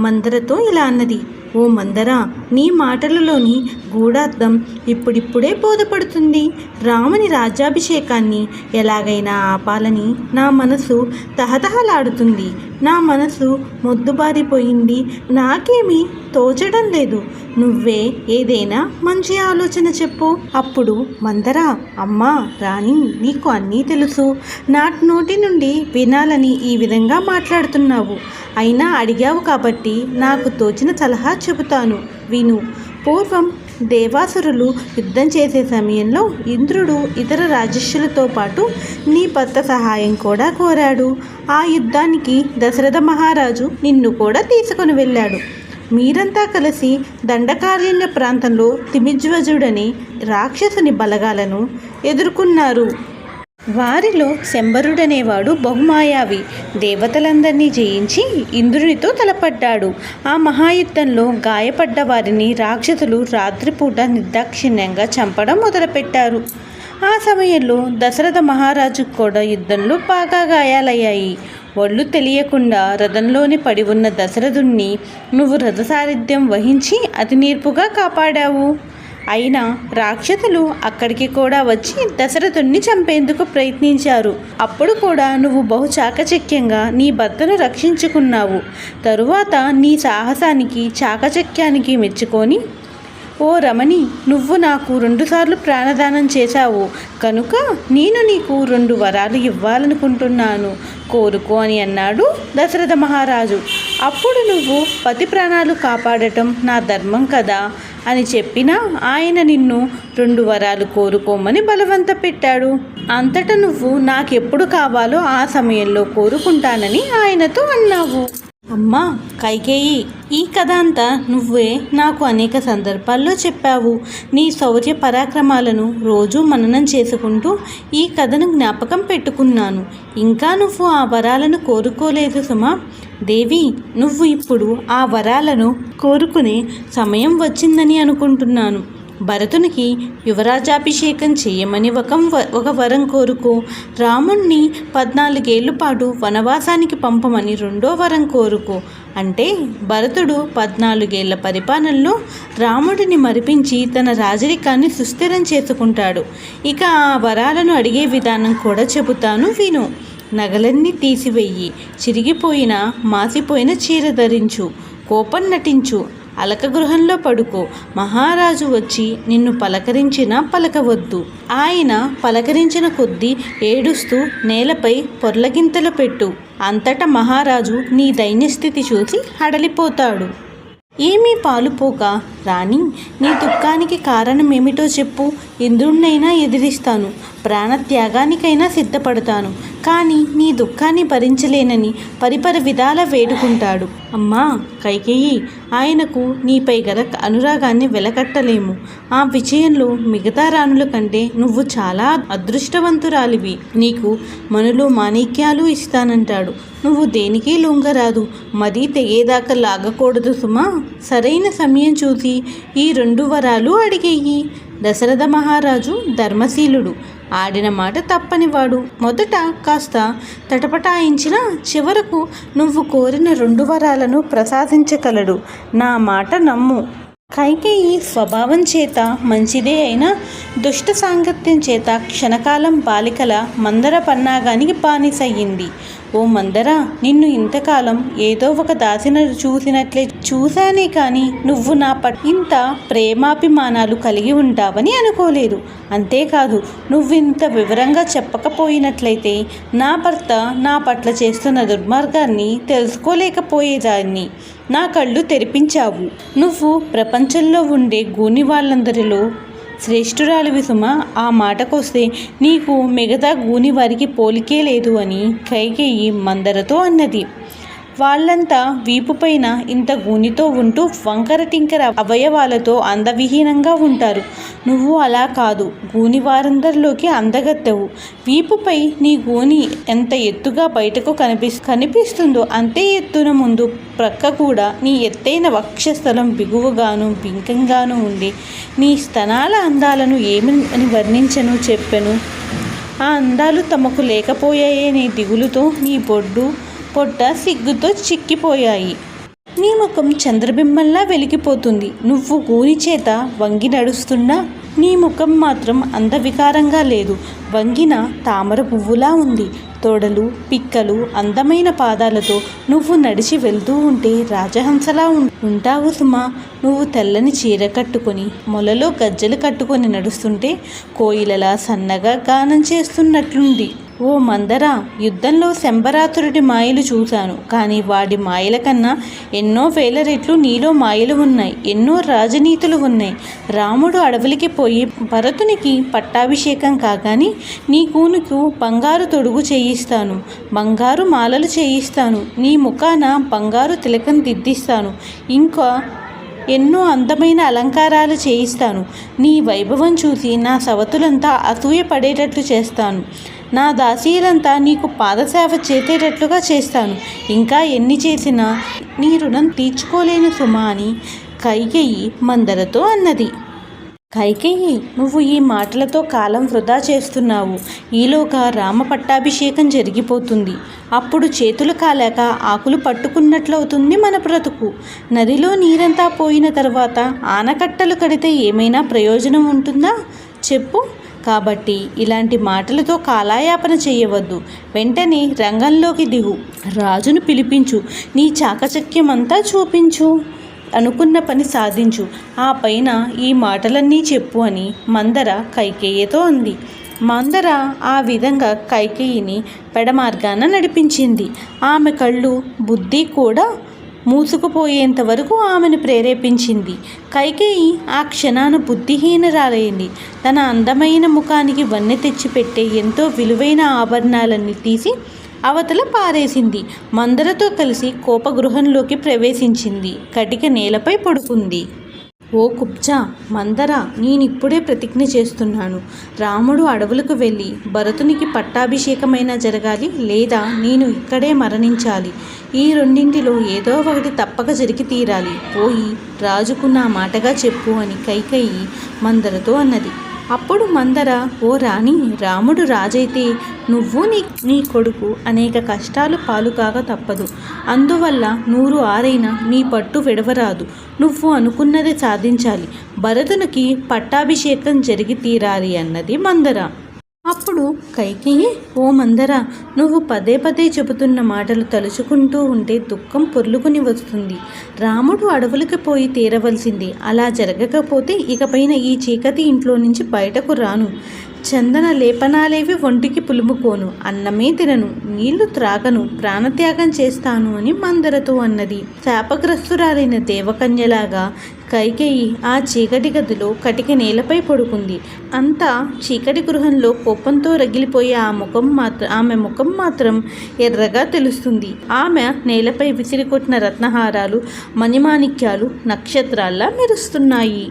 మందరతో ఇలా అన్నది. ఓ మందర, నీ మాటలలోని గూఢార్థం ఇప్పుడిప్పుడే బోధపడుతుంది. రాముని రాజ్యాభిషేకాన్ని ఎలాగైనా ఆపాలని నా మనసు తహతహలాడుతుంది. నా మనసు మొద్దుబారిపోయింది. నాకేమీ తోచడం లేదు. నువ్వే ఏదైనా మంచి ఆలోచన చెప్పు. అప్పుడు మందర, అమ్మా రాణి, నీకు అన్నీ తెలుసు. నోటి నుండి వినాలని ఈ విధంగా మాట్లాడుతున్నావు. అయినా అడిగావు కాబట్టి నాకు తోచిన సలహా చెబుతాను, విను. పూర్వం దేవాసురులు యుద్ధం చేసే సమయంలో ఇంద్రుడు ఇతర రాజర్షులతో పాటు నీ భర్త సహాయం కూడా కోరాడు. ఆ యుద్ధానికి దశరథ మహారాజు నిన్ను కూడా తీసుకొని వెళ్ళాడు. మీరంతా కలిసి దండకారణ్య ప్రాంతంలో తిమిజ్వజుడని రాక్షసుని బలగాలను ఎదుర్కొన్నారు. వారిలో శంబరుడనేవాడు బహుమాయావి. దేవతలందరినీ జయించి ఇంద్రునితో తలపడ్డాడు. ఆ మహాయుద్ధంలో గాయపడ్డ వారిని రాక్షసులు రాత్రిపూట నిర్దాక్షిణ్యంగా చంపడం మొదలుపెట్టారు. ఆ సమయంలో దశరథ మహారాజుకు కూడా యుద్ధంలో బాగా గాయాలయ్యాయి. ఒళ్ళు తెలియకుండా రథంలోని పడి ఉన్న దశరథుణ్ణి నువ్వు రథసారథ్యం వహించి అతి నేర్పుగా కాపాడావు. అయినా రాక్షసులు అక్కడికి కూడా వచ్చి దశరథుణ్ణి చంపేందుకు ప్రయత్నించారు. అప్పుడు కూడా నువ్వు బహు చాకచక్యంగా నీ భర్తను రక్షించుకున్నావు. తరువాత నీ సాహసానికి చాకచక్యానికి మెచ్చుకొని, ఓ రమణి, నువ్వు నాకు 2 సార్లు ప్రాణదానం చేశావు కనుక నేను నీకు 2 వరాలు ఇవ్వాలనుకుంటున్నాను, కోరుకో అని అన్నాడు దశరథ మహారాజు. అప్పుడు నువ్వు పతి ప్రాణాలు కాపాడటం నా ధర్మం కదా అని చెప్పినా ఆయన నిన్ను 2 వరాలు కోరుకోమని బలవంత పెట్టాడు. అంతటా నువ్వు నాకెప్పుడు కావాలో ఆ సమయంలో కోరుకుంటానని ఆయనతో అన్నావు. అమ్మా కైకేయి, ఈ కథ అంతా నువ్వే నాకు అనేక సందర్భాల్లో చెప్పావు. నీ శౌర్య పరాక్రమాలను రోజూ మననం చేసుకుంటూ ఈ కథను జ్ఞాపకం పెట్టుకున్నాను. ఇంకా నువ్వు ఆ వరాలను కోరుకోలేదు సుమా. దేవి, నువ్వు ఇప్పుడు ఆ వరాలను కోరుకునే సమయం వచ్చిందని అనుకుంటున్నాను. భరతునికి యువరాజాభిషేకం చేయమని ఒక వరం కోరుకో. రాముణ్ణి 14 ఏళ్ల పాటు వనవాసానికి పంపమని 2వ వరం కోరుకో. అంటే భరతుడు 14 ఏళ్ల పరిపాలనలో రాముడిని మరిపించి తన రాజరికాన్ని సుస్థిరం చేసుకుంటాడు. ఇక ఆ వరాలను అడిగే విధానం కూడా చెబుతాను, విను. నగలన్నీ తీసివెయ్యి, చిరిగిపోయిన మాసిపోయిన చీర ధరించు, కోపం నటించు, అలక గృహంలో పడుకో. మహారాజు వచ్చి నిన్ను పలకరించినా పలకవద్దు. ఆయన పలకరించిన కొద్దీ ఏడుస్తూ నేలపై పొర్లగింతలు పెట్టు. అంతటా మహారాజు నీ దైన్యస్థితి చూసి హడలిపోతాడు. ఏమీ పాలుపోక, రాణి, నీ దుఃఖానికి కారణమేమిటో చెప్పు. ఇంద్రుణ్ణైనా ఎదిరిస్తాను, ప్రాణత్యాగానికైనా సిద్ధపడతాను. కానీ నీ దుఃఖాన్ని భరించలేనని పరిపర విధాల వేడుకుంటాడు. అమ్మా కైకేయి, ఆయనకు నీపై గల అనురాగాన్ని వెలకట్టలేము. ఆ విషయంలో మిగతా రాణుల కంటే నువ్వు చాలా అదృష్టవంతురాలివి. నీకు మనులు మాణిక్యాలు ఇస్తానంటాడు. నువ్వు దేనికి లొంగరాదు. మరీ తెగేదాకా లాగకూడదు సుమా. సరైన సమయం చూసి ఈ 2 వరాలు అడిగేయి. దశరథ మహారాజు ధర్మశీలుడు, ఆడిన మాట తప్పనివాడు. మొదట కాస్త తటపటాయించిన చివరకు నువ్వు కోరిన 2 వరాలను ప్రసాదించగలడు. నా మాట నమ్ము. కైకేయి స్వభావం చేత మంచిదే అయినా దుష్ట సాంగత్యం చేత క్షణకాలం బాలికల మందర పన్నాగానికి బానిసయ్యింది. ఓ మందర, నిన్ను ఇంతకాలం ఏదో ఒక దాసిన చూసినట్లే చూశానే కానీ నువ్వు నా ఇంత ప్రేమాభిమానాలు కలిగి ఉంటావని అనుకోలేదు. అంతేకాదు, నువ్వింత వివరంగా చెప్పకపోయినట్లయితే నా భర్త నా పట్ల చేస్తున్న దుర్మార్గాన్ని తెలుసుకోలేకపోయేదాన్ని. నా కళ్ళు తెరిపించావు. నువ్వు ప్రపంచంలో ఉండే గూని వాళ్ళందరిలో శ్రేష్ఠురాలివి సుమ. ఆ మాటకొస్తే నీకు మిగతా గూని వారికి పోలికే లేదు అని కైకేయి మందరతో అన్నది. వాళ్ళంతా వీపుపైన ఇంత గూనితో ఉంటూ వంకర టింకర అవయవాలతో అందవిహీనంగా ఉంటారు. నువ్వు అలా కాదు, గూని వారందరిలోకి అందగత్తెవు. వీపుపై నీ గూని ఎంత ఎత్తుగా బయటకు కనిపిస్తుందో అంతే ఎత్తున ముందు ప్రక్క కూడా నీ ఎత్తైన వక్షస్థలం బిగువుగాను బింకంగాను ఉండి నీ స్తనాల అందాలను ఏమని వర్ణించను చెప్పెను. ఆ అందాలు తమకు లేకపోయాయే నీ దిగులుతో నీ పొట్ట సిగ్గుతో చిక్కిపోయాయి. నీ ముఖం చంద్రబింబంలా వెలిగిపోతుంది. నువ్వు గూని చేత వంగి నడుస్తున్నా నీ ముఖం మాత్రం అందవికారంగా లేదు. వంగిన తామర పువ్వులా ఉంది. తొడలు, పిక్కలు, అందమైన పాదాలతో నువ్వు నడిచి వెళ్తూ ఉంటే రాజహంసలా ఉంటావు సుమా. నువ్వు తెల్లని చీర కట్టుకొని మొలలో గజ్జలు కట్టుకొని నడుస్తుంటే కోయిలలా సన్నగా గానం చేస్తున్నట్లుంది. ఓ మందర, యుద్ధంలో శంబరాతురుడి మాయలు చూశాను, కానీ వాడి మాయల కన్నా ఎన్నో వేల రెట్లు నీలో మాయలు ఉన్నాయి. ఎన్నో రాజనీతులు ఉన్నాయి. రాముడు అడవులకి పోయి భరతునికి పట్టాభిషేకం కాగానే నీ కూనుకు బంగారు తొడుగు చేయిస్తాను, బంగారు మాలలు చేయిస్తాను, నీ ముఖాన బంగారు తిలకం దిద్దిస్తాను, ఇంకా ఎన్నో అందమైన అలంకారాలు చేయిస్తాను. నీ వైభవం చూసి నా సవతులంతా అసూయ పడేటట్లు చేస్తాను. నా దాసీలంతా నీకు పాదసేవ చేసేటట్లుగా చేస్తాను. ఇంకా ఎన్ని చేసినా నీ రుణం తీర్చుకోలేను సుమా అని కైకేయి మందరతో అన్నది. కైకేయి, నువ్వు ఈ మాటలతో కాలం వృధా చేస్తున్నావు. ఈలోగా రామ పట్టాభిషేకం జరిగిపోతుంది. అప్పుడు చేతులు కాలేక ఆకులు పట్టుకున్నట్లవుతుంది మన బ్రతుకు. నదిలో నీరంతా పోయిన తర్వాత ఆనకట్టలు కడితే ఏమైనా ప్రయోజనం ఉంటుందా చెప్పు? కాబట్టి ఇలాంటి మాటలతో కాలాయాపన చేయవద్దు. వెంటనే రంగంలోకి దిగు. రాజును పిలిపించు. నీ చాకచక్యమంతా చూపించు. అనుకున్న పని సాధించు. ఆ పైన ఈ మాటలన్నీ చెప్పు అని మందర కైకేయితో అంది. మందర ఆ విధంగా కైకేయిని పెడమార్గాన నడిపించింది. ఆమె కళ్ళు, బుద్ధి కూడా మూసుకుపోయేంత వరకు ఆమెను ప్రేరేపించింది. కైకేయి ఆ క్షణాన బుద్ధిహీనరాలైంది. తన అందమైన ముఖానికి వన్నె తెచ్చిపెట్టే ఎంతో విలువైన ఆభరణాలన్నీ తీసి అవతల పారేసింది. మందరతో కలిసి కోపగృహంలోకి ప్రవేశించింది. కటిక నేలపై పడుకుంది. ఓ కుబ్జా, మందర, నేనిప్పుడే ప్రతిజ్ఞ చేస్తున్నాను. రాముడు అడవులకు వెళ్ళి భరతునికి పట్టాభిషేకమైనా జరగాలి, లేదా నేను ఇక్కడే మరణించాలి. ఈ రెండింటిలో ఏదో ఒకటి తప్పక జరిగి తీరాలి. పోయి రాజుకు నా మాటగా చెప్పు అని కైకేయి మందరతో అన్నది. అప్పుడు మందర, ఓ రాణి, రాముడు రాజైతే నువ్వు నీ కొడుకు అనేక కష్టాలు పాలుకాక తప్పదు. అందువల్ల 100 ఆరైనా నీ పట్టు విడవరాదు. నువ్వు అనుకున్నది సాధించాలి. భరతునికి పట్టాభిషేకం జరిగి తీరాలి అన్నది మందర. అప్పుడు కైకేయి, ఓ మందర, నువ్వు పదే పదే చెబుతున్న మాటలు తలుచుకుంటూ ఉంటే దుఃఖం పొర్లుకుని వస్తుంది. రాముడు అడవులకు పోయి తీరవలసింది. అలా జరగకపోతే ఇకపైన ఈ చీకటి ఇంట్లో నుంచి బయటకు రాను. చందన లేపనాలేవి ఒంటికి పులుముకోను. అన్నమే తినను, నీళ్లు త్రాగను, ప్రాణత్యాగం చేస్తాను అని మందరతో అన్నది. శాపగ్రస్తురాలైన దేవకన్యలాగా కైకేయి ఆ చీకటి గదిలో కటిక నేలపై పడుకుంది. అంతా చీకటి గృహంలో కోపంతో రగిలిపోయే ఆమె ముఖం మాత్రం ఎర్రగా తెలుస్తుంది. ఆమె నేలపై విసిరికొట్టిన రత్నహారాలు, మణిమాణిక్యాలు నక్షత్రాల్లా మెరుస్తున్నాయి.